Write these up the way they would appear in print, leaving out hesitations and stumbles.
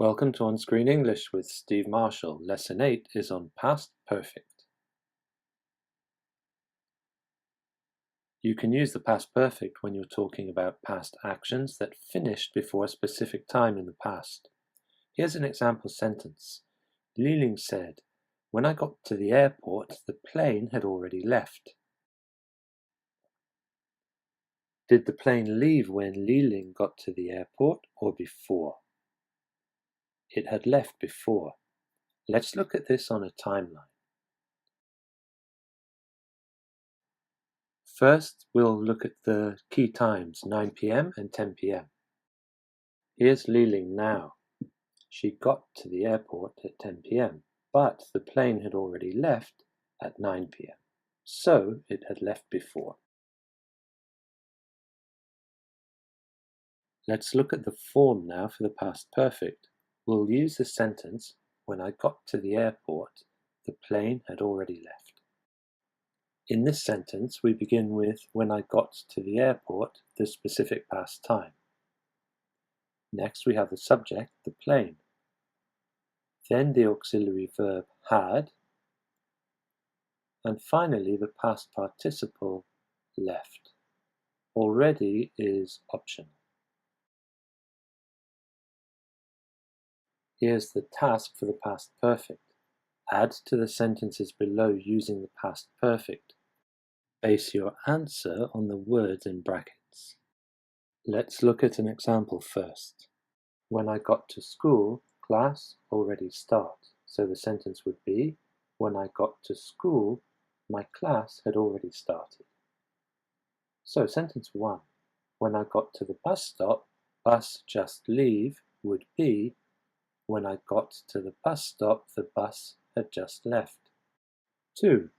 Welcome to OnScreen English with Steve Marshall. Lesson 8 is on past perfect. You can use the past perfect when you're talking about past actions that finished before a specific time in the past. Here's an example sentence. Li-Ling said, "When I got to the airport, the plane had already left." Did the plane leave when Li-Ling got to the airport or before? It had left before. Let's look at this on a timeline. First, we'll look at the key times, 9 p.m. and 10 p.m. Here's Li-Ling now. She got to the airport at 10 p.m., but the plane had already left at 9 p.m., so it had left before. Let's look at the form now for the past perfect. We'll use the sentence, "When I got to the airport, the plane had already left." In this sentence, we begin with "when I got to the airport," the specific past time. Next, we have the subject, the plane. Then the auxiliary verb had, and finally the past participle left. Already is optional. Here's the task for the past perfect. Add to the sentences below using the past perfect. Base your answer on the words in brackets. Let's look at an example first. When I got to school, class already start. So the sentence would be, when I got to school, my class had already started. So sentence 1, when I got to the bus stop, bus just leave would be, when I got to the bus stop, the bus had just left. 2,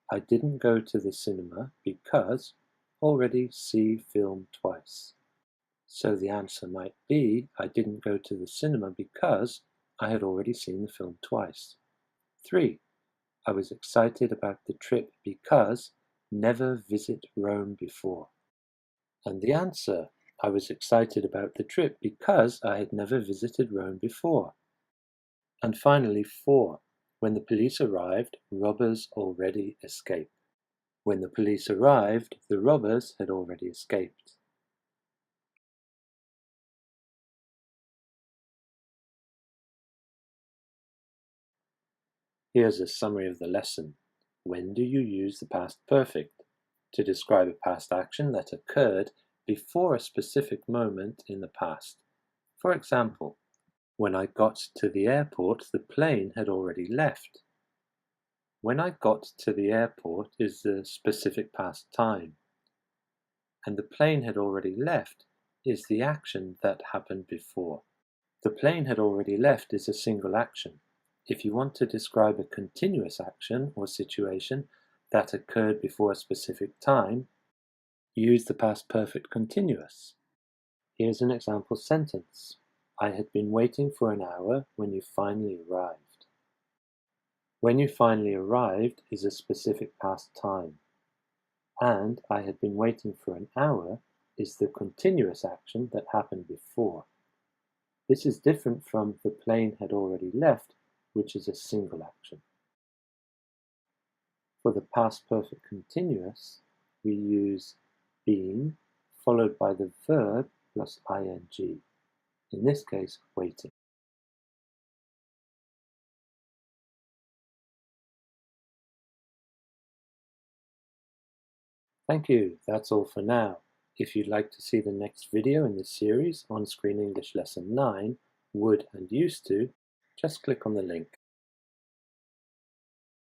I didn't go to the cinema because already see film twice. So the answer might be, I didn't go to the cinema because I had already seen the film twice. 3, I was excited about the trip because never visit Rome before. And the answer, I was excited about the trip because I had never visited Rome before. And finally 4, when the police arrived, robbers already escaped. When the police arrived, the robbers had already escaped. Here's a summary of the lesson. When do you use the past perfect? To describe a past action that occurred before a specific moment in the past. For example, when I got to the airport, the plane had already left. When I got to the airport is the specific past time, and the plane had already left is the action that happened before. The plane had already left is a single action. If you want to describe a continuous action or situation that occurred before a specific time, use the past perfect continuous. Here's an example sentence. I had been waiting for an hour when you finally arrived. When you finally arrived is a specific past time, and I had been waiting for an hour is the continuous action that happened before. This is different from the plane had already left, which is a single action. For the past perfect continuous, we use been followed by the verb plus ing, in this case, waiting. Thank you, that's all for now. If you'd like to see the next video in this series, OnScreen English Lesson 9, Would and Used to, just click on the link.